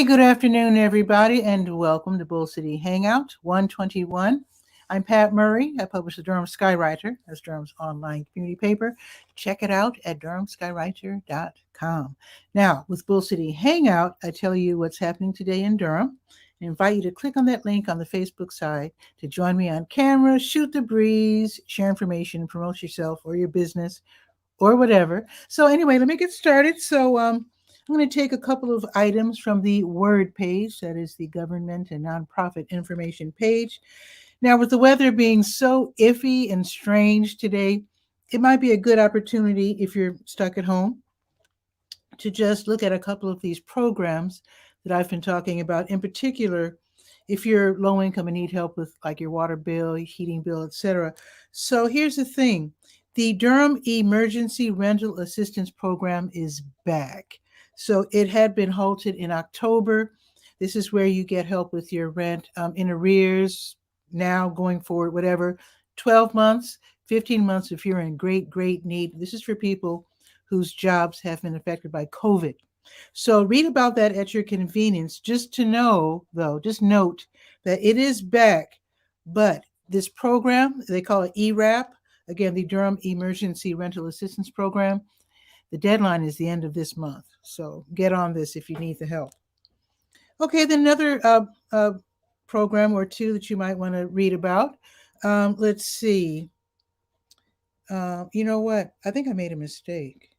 Hey, good afternoon, everybody, and welcome to Bull City Hangout 121. I'm Pat Murray. I publish the Durham Skywriter. That's Durham's online community paper. Check it out at durhamskywriter.com. Now, with Bull City Hangout, I tell you what's happening today in Durham. I invite you to click on that link on the Facebook side to join me on camera, shoot the breeze, share information, promote yourself or your business or whatever. So anyway, let me get started. I'm going to take a couple of items from the Word page, that is the government and nonprofit information page. Now, with the weather being so iffy and strange today, it might be a good opportunity if you're stuck at home to just look at a couple of these programs that I've been talking about. In particular, if you're low income and need help with like your water bill, heating bill, etc. So here's the thing. The Durham Emergency Rental Assistance Program is back. So it had been halted in October. This is where you get help with your rent in arrears, now going forward, whatever, 12 months, 15 months if you're in great need. This is for people whose jobs have been affected by COVID. So read about that at your convenience. Just to know, though, just note that it is back, but this program, they call it ERAP, again, the Durham Emergency Rental Assistance Program. The deadline is the end of this month, so get on this if you need the help. Okay, then another program or two that you might want to read about. Let's see. You know what? I think I made a mistake.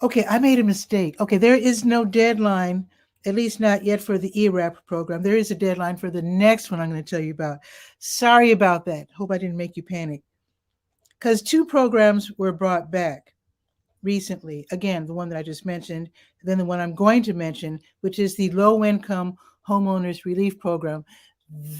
Okay, I made a mistake. Okay, there is no deadline, at least not yet for the ERAP program. There is a deadline for the next one I'm going to tell you about. Sorry about that. Hope I didn't make you panic. Because two programs were brought back recently. Again, the one that I just mentioned, then the one I'm going to mention, which is the Low-Income Homeowners Relief Program.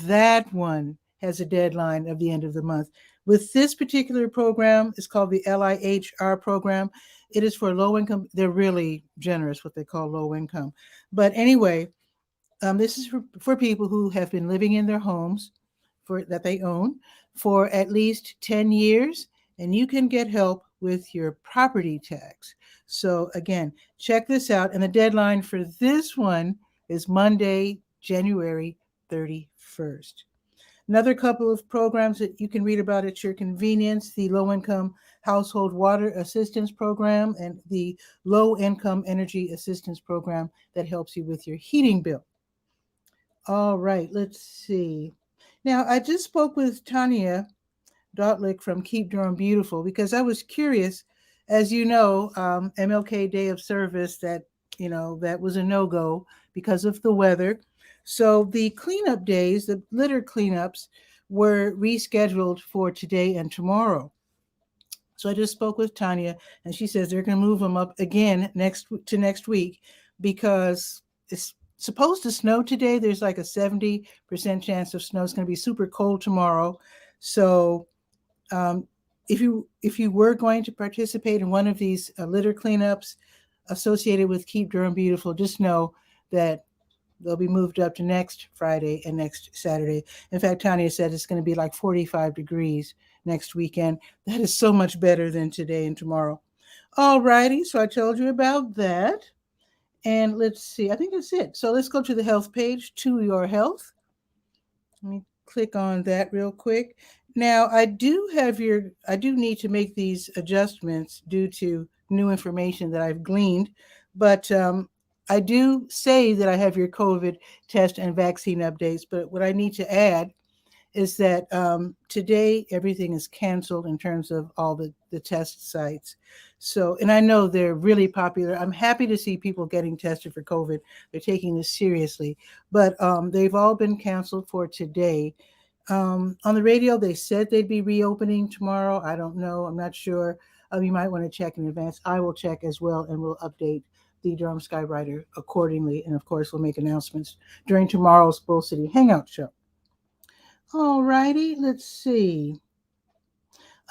That one has a deadline of the end of the month. With this particular program, it's called the LIHR program. It is for low income. They're really generous, what they call low income. But anyway, this is for people who have been living in their homes that they own for at least 10 years, and you can get help with your property tax. So again, check this out. And the deadline for this one is Monday, January 31st. Another couple of programs that you can read about at your convenience, the Low-Income Household Water Assistance Program and the Low-Income Energy Assistance Program that helps you with your heating bill. All right, let's see. Now, I just spoke with Tanya Dotlick from Keep Durham Beautiful because I was curious. As you know, MLK Day of Service, that was a no-go because of the weather. So the cleanup days, the litter cleanups, were rescheduled for today and tomorrow. So I just spoke with Tanya, and she says they're going to move them up again next week because it's supposed to snow today. There's like a 70% chance of snow. It's going to be super cold tomorrow. So if you were going to participate in one of these litter cleanups associated with Keep Durham Beautiful, just know that they'll be moved up to next Friday and next Saturday. In fact, Tanya said it's going to be like 45 degrees next weekend. That is so much better than today and tomorrow. All righty, so I told you about that. And let's see, I think that's it. So let's go to the health page, To Your Health. Let me click on that real quick. Now, I do need to make these adjustments due to new information that I've gleaned, but I do say that I have your COVID test and vaccine updates, but what I need to add is that today everything is canceled in terms of all the test sites. So, and I know they're really popular. I'm happy to see people getting tested for COVID. They're taking this seriously, but they've all been canceled for today. On the radio, they said they'd be reopening tomorrow. I don't know. I'm not sure. You might want to check in advance. I will check as well, and we'll update the Durham Skywriter accordingly. And of course, we'll make announcements during tomorrow's Bull City Hangout show. All righty, let's see.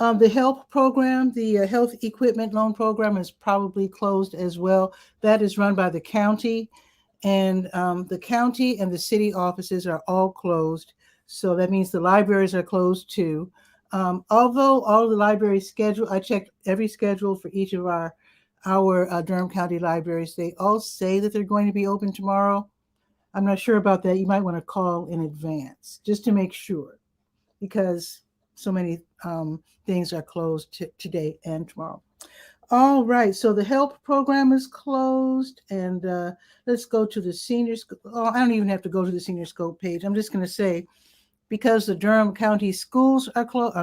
The HELP program, the Health Equipment Loan Program, is probably closed as well. That is run by the county, and the county and the city offices are all closed. So that means the libraries are closed too. Although all the library schedule, I checked every schedule for each of our our Durham County libraries, they all say that they're going to be open tomorrow. I'm not sure about that. You might want to call in advance just to make sure, because so many things are closed today and tomorrow. All right, so the help program is closed, and let's go to the senior school. Oh, I don't even have to go to the senior scope page. I'm just going to say, because the Durham County schools are closed,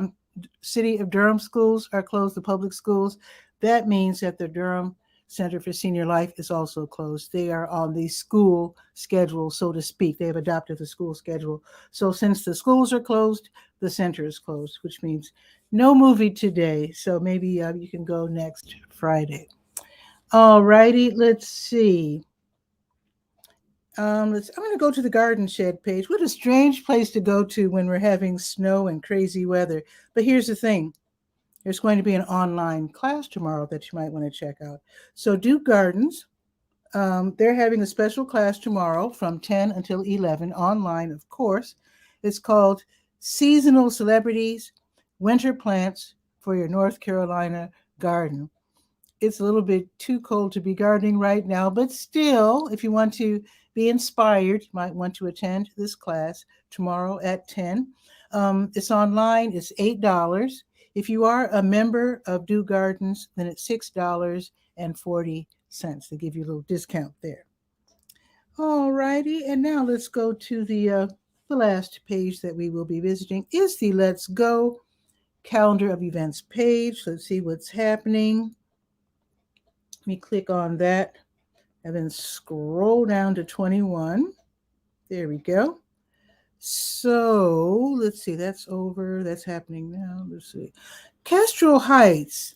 City of Durham schools are closed, the public schools, that means that the Durham Center for Senior Life is also closed. They are on the school schedule, so to speak. They have adopted the school schedule. So since the schools are closed, the center is closed, which means no movie today. So maybe you can go next Friday. All righty, let's see. I'm going to go to the garden shed page. What a strange place to go to when we're having snow and crazy weather. But here's the thing. There's going to be an online class tomorrow that you might want to check out. So Do Gardens, they're having a special class tomorrow from 10 until 11 online, of course. It's called Seasonal Celebrities, Winter Plants for Your North Carolina Garden. It's a little bit too cold to be gardening right now, but still, if you want to be inspired, you might want to attend this class tomorrow at 10. It's online, it's $8. If you are a member of Do Gardens, then it's $6.40. They give you a little discount there. All righty, and now let's go to the last page that we will be visiting is the Let's Go calendar of events page. Let's see what's happening. Let me click on that and then scroll down to 21. There we go. So let's see, that's over. That's happening now. Let's see. Kestrel Heights.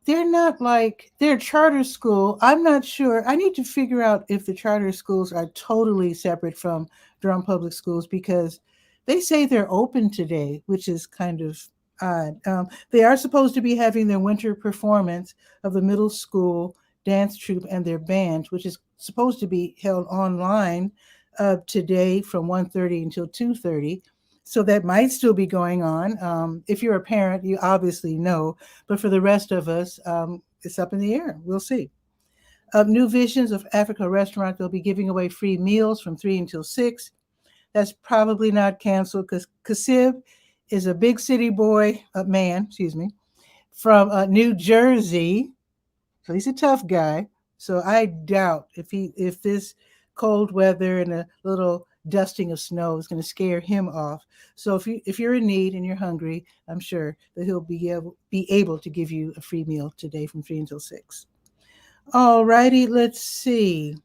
They're charter school. I'm not sure. I need to figure out if the charter schools are totally separate from Durham Public Schools, because they say they're open today, which is kind of odd. They are supposed to be having their winter performance of the middle school dance troupe and their band, which is supposed to be held online today from 1:30 until 2:30. So that might still be going on. If you're a parent, you obviously know, but for the rest of us, it's up in the air. We'll see. New Visions of Africa restaurant, they'll be giving away free meals from 3 until 6. That's probably not canceled because Kasib is a big city man, from New Jersey. So he's a tough guy. So I doubt if this cold weather and a little dusting of snow is going to scare him off. So if you're in need and you're hungry, I'm sure that he'll be able to give you a free meal today from 3 until 6. All righty, let's see.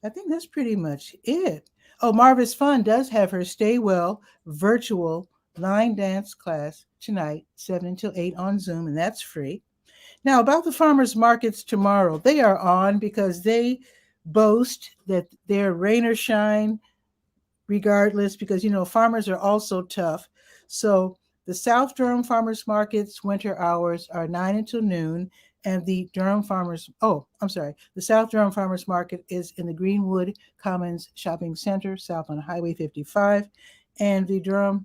I think that's pretty much it. Oh, Marvis Fun does have her Stay Well virtual line dance class tonight, 7 until 8 on Zoom, and that's free. Now, about the farmers markets tomorrow, they are on because they boast that they're rain or shine regardless, because, farmers are also tough. So the South Durham Farmers Market's winter hours are 9 until noon, and the South Durham Farmers Market is in the Greenwood Commons Shopping Center, south on Highway 55, and the Durham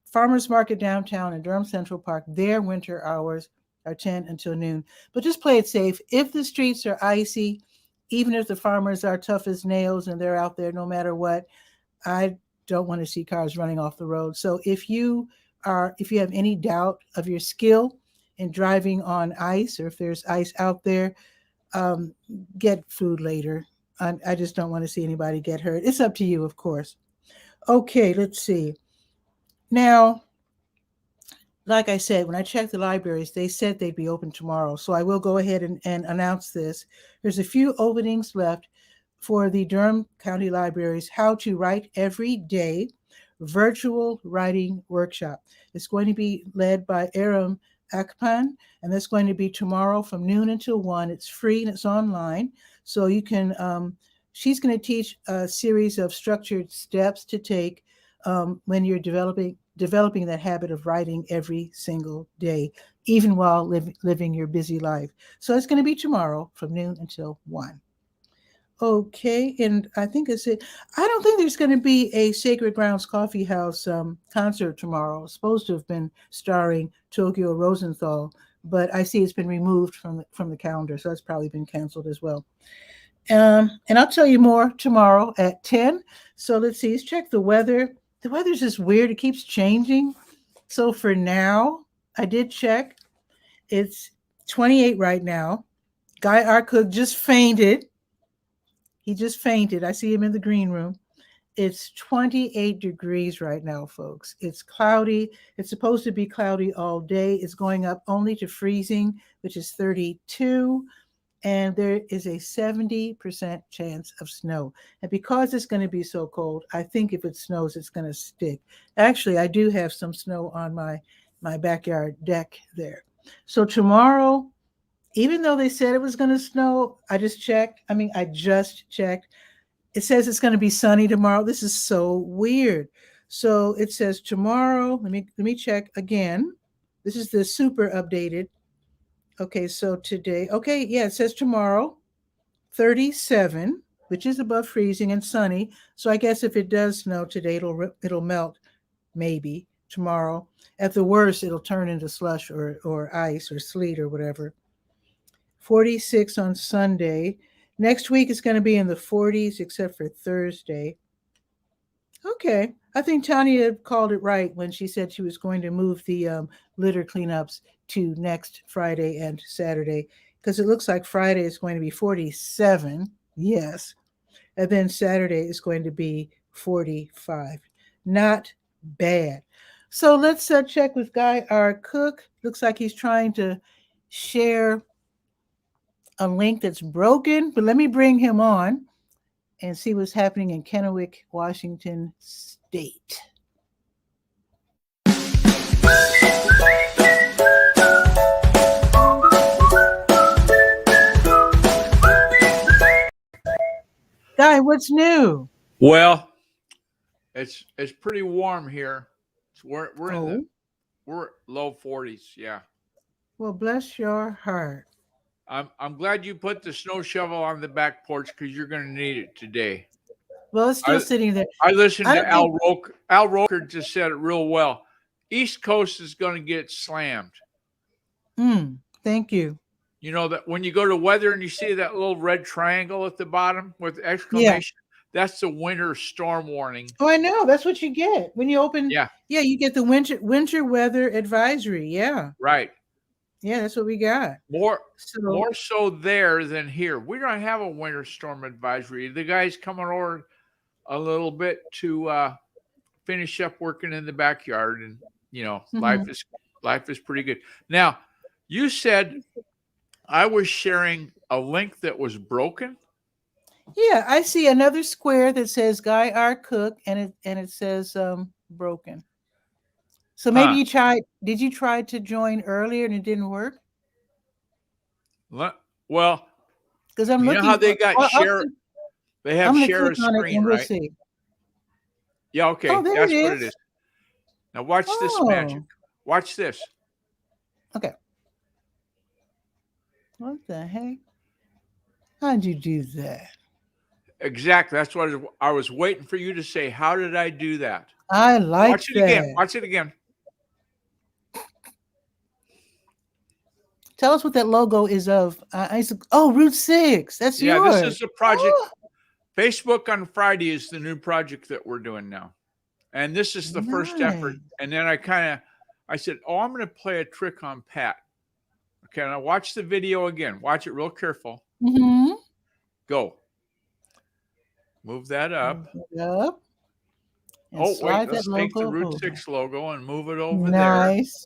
Farmers Market downtown and Durham Central Park, their winter hours are 10 until noon. But just play it safe. If the streets are icy, even if the farmers are tough as nails and they're out there no matter what, I don't want to see cars running off the road. So if you have any doubt of your skill in driving on ice, or if there's ice out there, get food later. I just don't want to see anybody get hurt. It's up to you, of course. Okay, let's see. Now, like I said, when I checked the libraries, they said they'd be open tomorrow. So I will go ahead and announce this. There's a few openings left for the Durham County Library's How to Write Every Day virtual writing workshop. It's going to be led by 𝗕𝗨𝗟𝗟, and that's going to be tomorrow from noon until 1. It's free and it's online. So you can, she's going to teach a series of structured steps to take when you're developing that habit of writing every single day, even while living your busy life. So it's going to be tomorrow from noon until 1. Okay, and I think that's it. I don't think there's going to be a Sacred Grounds Coffee House concert tomorrow. It's supposed to have been starring Tokyo Rosenthal, but I see it's been removed from the calendar, so it's probably been canceled as well. And I'll tell you more tomorrow at 10. So let's see. Let's check the weather. The weather's just weird. It keeps changing. So for now, I did check. It's 28 right now. 𝗕𝗓𝗟𝗧𝗬 just fainted. He just fainted. I see him in the green room. It's 28 degrees right now, folks. It's cloudy. It's supposed to be cloudy all day. It's going up only to freezing, which is 32. And there is a 70% chance of snow. And because it's going to be so cold, I think if it snows, it's going to stick. Actually, I do have some snow on my backyard deck there. So tomorrow, even though they said it was going to snow, I just checked. It says it's going to be sunny tomorrow. This is so weird. So it says tomorrow, let me check again. This is the super updated. Okay, so today, okay, yeah, it says tomorrow, 37, which is above freezing and sunny. So I guess if it does snow today, it'll melt maybe tomorrow. At the worst, it'll turn into slush or ice or sleet or whatever. 46 on Sunday. Next week is going to be in the 40s, except for Thursday. Okay. I think Tanya called it right when she said she was going to move the litter cleanups to next Friday and Saturday, because it looks like Friday is going to be 47. Yes. And then Saturday is going to be 45. Not bad. So let's check with 𝗕𝗓𝗟𝗧𝗬. Looks like he's trying to share a link that's broken, but let me bring him on and see what's happening in Kennewick, Washington State. Guy, what's new? Well, it's pretty warm here. We're low 40s. Yeah. Well, bless your heart. I'm glad you put the snow shovel on the back porch, because you're going to need it today. Well, it's still sitting there. I listened to Al Roker. Al Roker just said it real well. East Coast is going to get slammed. Thank you. You know that when you go to weather and you see that little red triangle at the bottom with exclamation, that's the winter storm warning. Oh, I know. That's what you get when you open. Yeah, you get the winter weather advisory. Yeah. Right. Yeah, that's what we got. More so there than here. We don't have a winter storm advisory. The guy's coming over a little bit to finish up working in the backyard, and life is pretty good. Now, you said I was sharing a link that was broken. Yeah, I see another square that says 𝗕𝗓𝗟𝗧𝗬, and it says broken. So maybe you tried. Did you try to join earlier and it didn't work? Well, because I'm looking. You know how they got share? They have share a screen, right? See. Yeah. Okay. Oh, that's what it is. Now watch this magic. Watch this. Okay. What the heck? How'd you do that? Exactly. That's what I was waiting for you to say. How did I do that? I like Watch it again. Watch it again. Tell us what that logo is of. Route 6. That's yours. This is a project. Facebook on Friday is the new project that we're doing now. And this is the first effort. And then I said, I'm going to play a trick on Pat. Okay, now watch the video again. Watch it real careful. Mm-hmm. Go. Move that up. Yep. Wait, let's take the Route 6 logo and move it over there. Nice.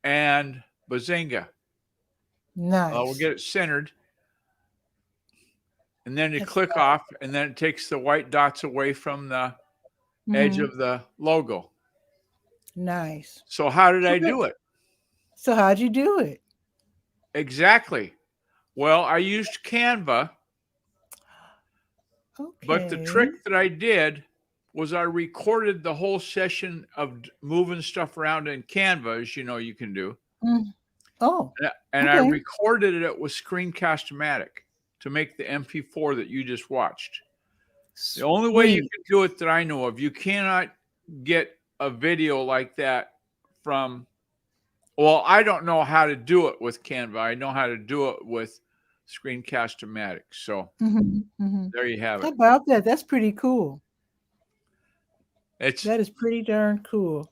And bazinga. Nice. We'll get it centered. And then you click off, and then it takes the white dots away from the edge of the logo. Nice. So how did I do it? So how'd you do it? Exactly. Well, I used Canva. Okay. But the trick that I did was I recorded the whole session of moving stuff around in Canva, as you know you can do. And I recorded it with Screencast-O-Matic to make the MP4 that you just watched. Sweet. The only way you can do it that I know of, you cannot get a video like that from Well, I don't know how to do it with Canva. I know how to do it with Screencast-O-Matic. So there you have How it. about that? That's pretty cool. It's That is pretty darn cool.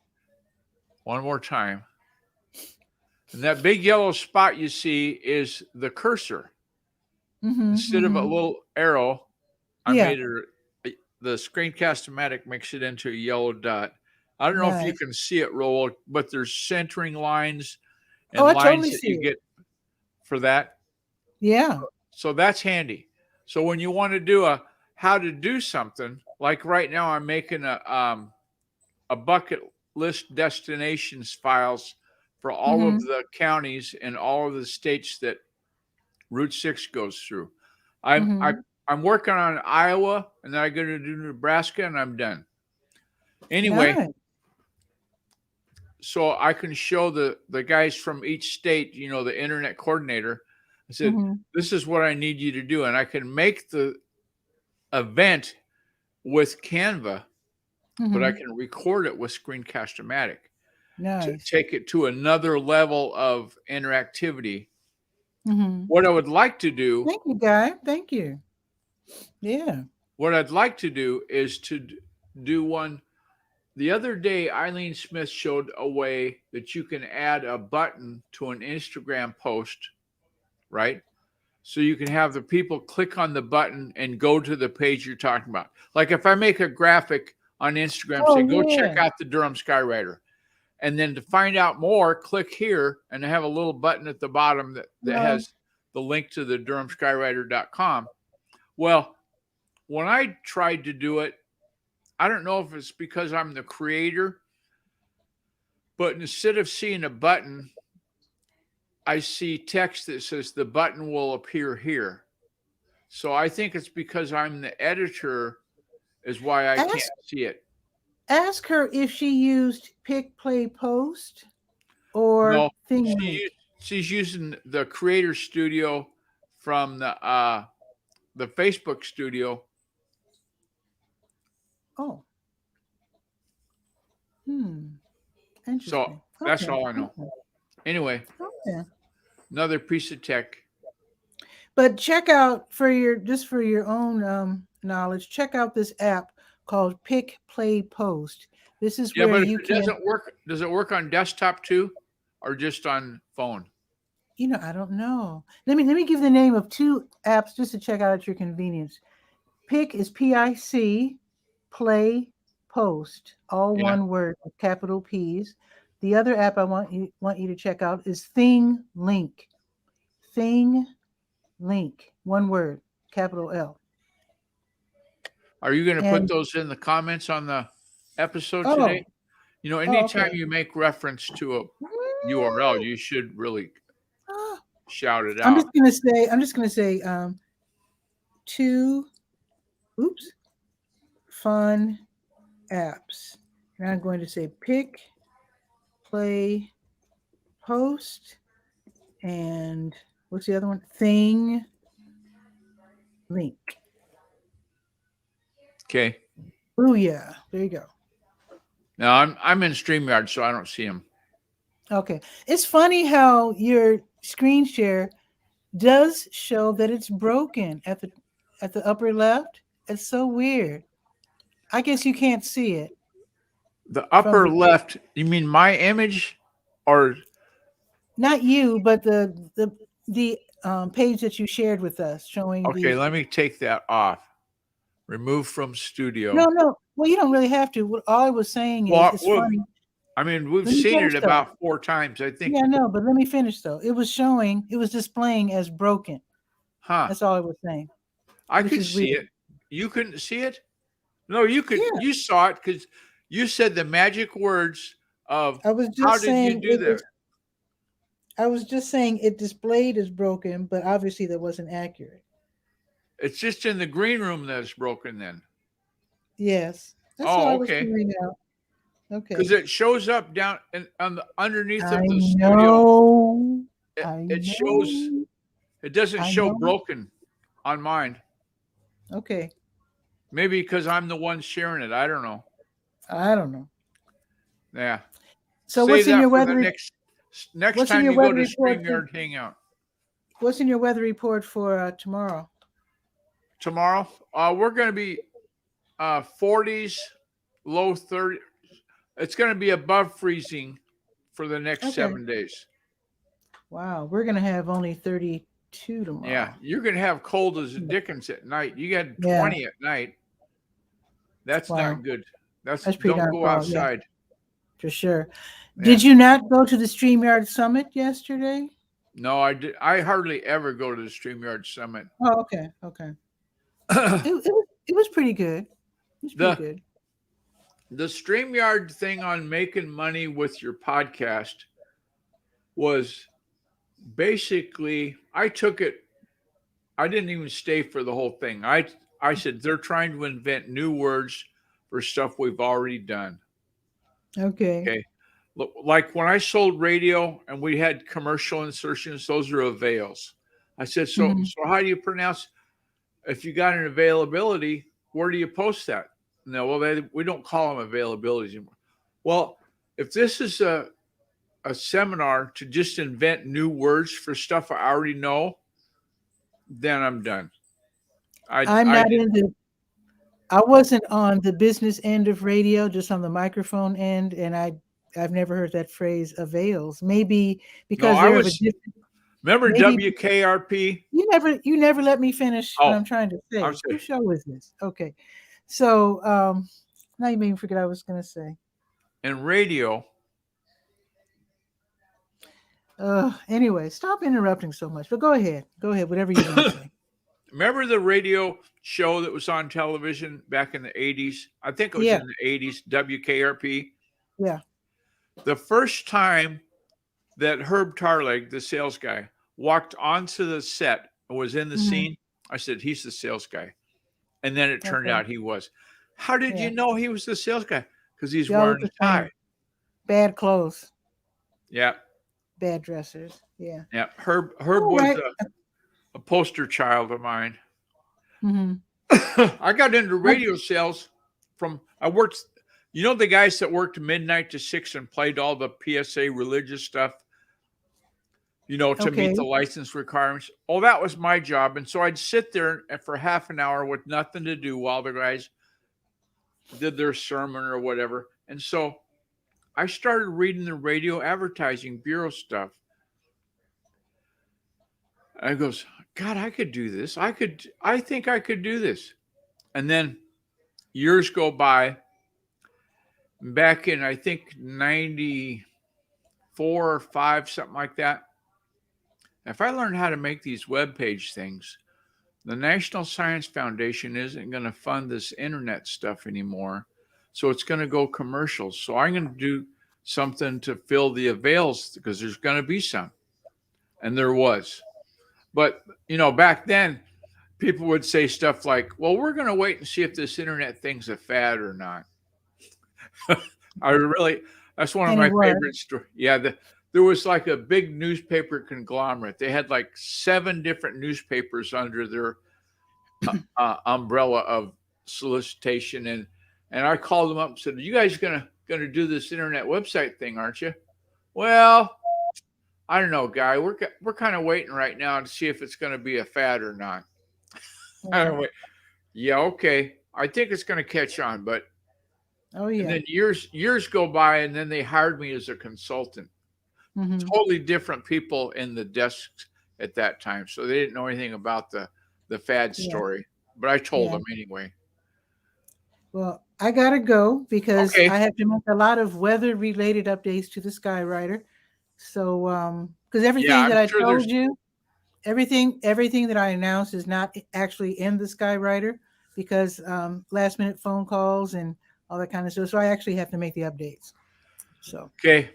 one more time. And that big yellow spot you see is the cursor. Instead of a little arrow, I made it. The Screencast-O-Matic makes it into a yellow dot. I don't know if you Nice. can see it, Roll, but there's centering lines and Oh, I lines totally that see you it. get for that. Yeah. So that's handy. So when you want to do a how to do something, like right now, I'm making a bucket list destinations files for all of the counties and all of the states that Route 6 goes through. I'm working on Iowa, and then I'm going to do Nebraska, and I'm done. Anyway, Nice. so I can show the guys from each state, you know, the internet coordinator. I said, this is what I need you to do. And I can make the event with Canva, but I can record it with Screencast-O-Matic to Nice. take it to another level of interactivity. What I would like to do, Thank you, Guy. Thank you. Yeah. what I'd like to do is to do one. The other day, Eileen Smith showed a way that you can add a button to an Instagram post, right? So you can have the people click on the button and go to the page you're talking about. Like if I make a graphic on Instagram, say, go check out the Durham Skywriter. And then to find out more, click here, and I have a little button at the bottom that has the link to the DurhamSkywriter.com. Well, when I tried to do it, I don't know if it's because I'm the creator, but instead of seeing a button, I see text that says the button will appear here. So I think it's because I'm the editor is why I can't see it. Ask her if she used Pick, Play, Post or No, Thing. she's using the Creator Studio from the Facebook Studio. Oh. Interesting. So that's all I know. Anyway, another piece of tech. But check out for your own knowledge, check out this app called Pick, Play, Post. This is where you can. Doesn't work. Does it work on desktop too, or just on phone? You know, I don't know. Let me give the name of two apps just to check out at your convenience. Pick is PIC, Play, Post, all one word with capital P's. The other app I want you to check out is Thing Link. Thing Link, one word, capital L. Are you going to put those in the comments on the episode today? You know, anytime you make reference to a URL, you should really shout it out. I'm just gonna say two fun apps. And I'm going to say Pick, Play, Post, and what's the other one? Thing Link. Okay. Oh yeah, there you go. Now I'm in StreamYard, so I don't see them. Okay, it's funny how your screen share does show that it's broken at the upper left. It's so weird. I guess you can't see it. The upper left. You mean my image, or not you, but the page that you shared with us showing. Okay, let me take that off. Remove from studio. No. Well, you don't really have to. What all I was saying is, it's funny. I mean, we've seen it about 4 times, I think. Yeah, no, but let me finish though. It was displaying as broken. Huh. That's all I was saying. I could see it. You couldn't see it? No, you could. Yeah. You saw it because you said the magic words of how did you do that? I was just saying it displayed as broken, but obviously that wasn't accurate. It's just in the green room that it's broken then. Yes. That's all I was figuring out. Okay. Because it shows up down on the underneath of the studio. It shows. It doesn't show broken on mine. Okay. Maybe because I'm the one sharing it. I don't know. I don't know. Yeah. So what's in your weather? Next What's in time your you go weather to report? StreamYard Hangout. What's in your weather report for tomorrow? Tomorrow, we're going to be 40s, low 30s. It's going to be above freezing for the next Okay. 7 days. Wow, we're gonna have only 32 Yeah, tomorrow. you're going to have cold as a Dickens at night. You got Yeah. 20 at night. That's Wow. not good. That's That's pretty don't darn go cold. Yeah, outside. for sure. Yeah. Did you not go to the StreamYard Summit yesterday? No, I did. I hardly ever go to the StreamYard Summit. Oh, okay. Okay. It was pretty good. It was pretty the good. the StreamYard thing on making money with your podcast was basically I took it. I didn't even stay for the whole thing. I said they're trying to invent new words for stuff we've already done. Okay. Okay. Look, like when I sold radio and we had commercial insertions, those are avails. I said, so Mhm. so how do you pronounce if you got an availability, where do you post that? No, well, we don't call them availabilities anymore. Well, if this is a seminar to just invent new words for stuff I already know, then I'm done. I'm I not did in the. I wasn't on the business end of radio, just on the microphone end, and I've never heard that phrase avails. Maybe no, because I they're of a was different. remember Maybe WKRP. you never let me finish what Oh, I'm trying to I'm say. sorry. Whose show is this? Okay. So now you made me forget what I was gonna say. And radio, Anyway, stop interrupting so much. But go ahead. Go ahead. Whatever you're gonna say. remember the radio show that was on television back in the 80s? I think it was Yeah. in the 80s, WKRP. Yeah. The first time that 𝗕𝗨𝗟𝗟, the sales guy, walked onto the set and was in the Hmm. scene, I said, he's the sales guy. And then it turned Okay. out he was. How did Yeah. you know he was the sales guy? Because he's Y'all look wearing the a tie. same. Bad clothes. Yeah. Bad dressers. Yeah. Yeah. Herb All was right. a poster child of mine. Mm-hmm. I got into radio sales I worked, the guys that worked midnight to 6 and played all the PSA religious stuff, to Okay. meet the license requirements. Oh, that was my job. And so I'd sit there for half an hour with nothing to do while the guys did their sermon or whatever. And so I started reading the Radio Advertising Bureau stuff. And I goes, God, I could do this. I think I could do this. And then years go by. Back in, I think, 94 or 5, something like that. If I learned how to make these web page things, the National Science Foundation isn't going to fund this internet stuff anymore. So it's going to go commercials. So I'm going to do something to fill the avails because there's going to be some. And there was. But, back then, people would say stuff like, well, we're going to wait and see if this internet thing's a fad or not. That's one of And my it was. favorite stories. Yeah, there was like a big newspaper conglomerate. They had like 7 different newspapers under their umbrella of solicitation, and I called them up and said, "You guys gonna do this internet website thing, aren't you?" Well, I don't know, guy. We're kind of waiting right now to see if it's going to be a fad or not. Yeah. Yeah, okay. I think it's going to catch on, but Oh and yeah. then years go by, and then they hired me as a consultant. Mm-hmm. Totally different people in the desks at that time, so they didn't know anything about the fad Yeah. story. But I told Yeah. them anyway. Well, I gotta go because Okay. I have to make a lot of weather-related updates to the Skywriter. So, because Yeah, everything I'm that I sure told there's. you, everything that I announced is not actually in the Skywriter because last-minute phone calls and all that kind of stuff. So I actually have to make the updates. So, Okay.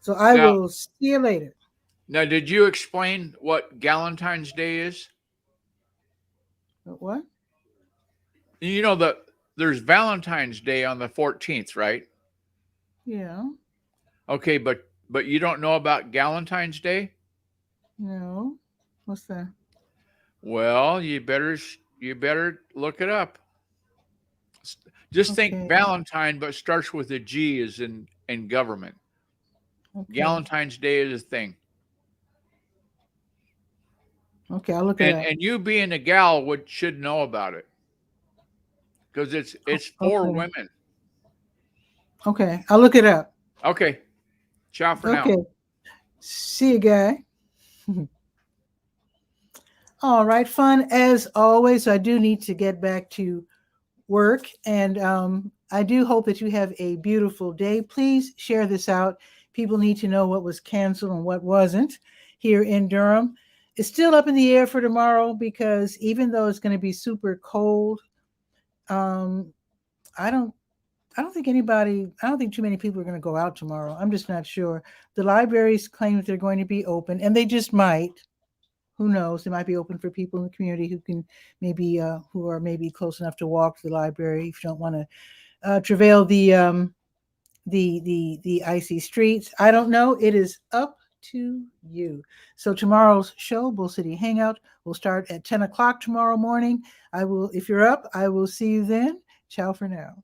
so I Now, will see you later. did you explain what Galentine's Day is? What? You know that there's Valentine's Day on the 14th, right? Yeah. Okay, but you don't know about Galentine's Day? No. What's that? Well, you better look it up. Just think Okay. Valentine, but starts with a G, as in government. Okay. Valentine's Day is a thing. Okay, I'll look it up. And you being a gal should know about it because it's for Okay. women. Okay, I'll look it up. Okay. Ciao for now. Okay. See you, guy. All right, fun as always. I do need to get back to work, and I do hope that you have a beautiful day. Please share this out. People need to know what was canceled and what wasn't here in Durham. It's still up in the air for tomorrow because even though it's going to be super cold, um, I don't I don't think too many people are going to go out tomorrow. I'm just not sure. The libraries claim that they're going to be open, and they just might. Who knows? They might be open for people in the community who can maybe who are maybe close enough to walk to the library if you don't want to travail the icy streets. I don't know. It is up to you. So tomorrow's show, Bull City Hangout, will start at 10 o'clock tomorrow morning. I will, if you're up, I will see you then. Ciao for now.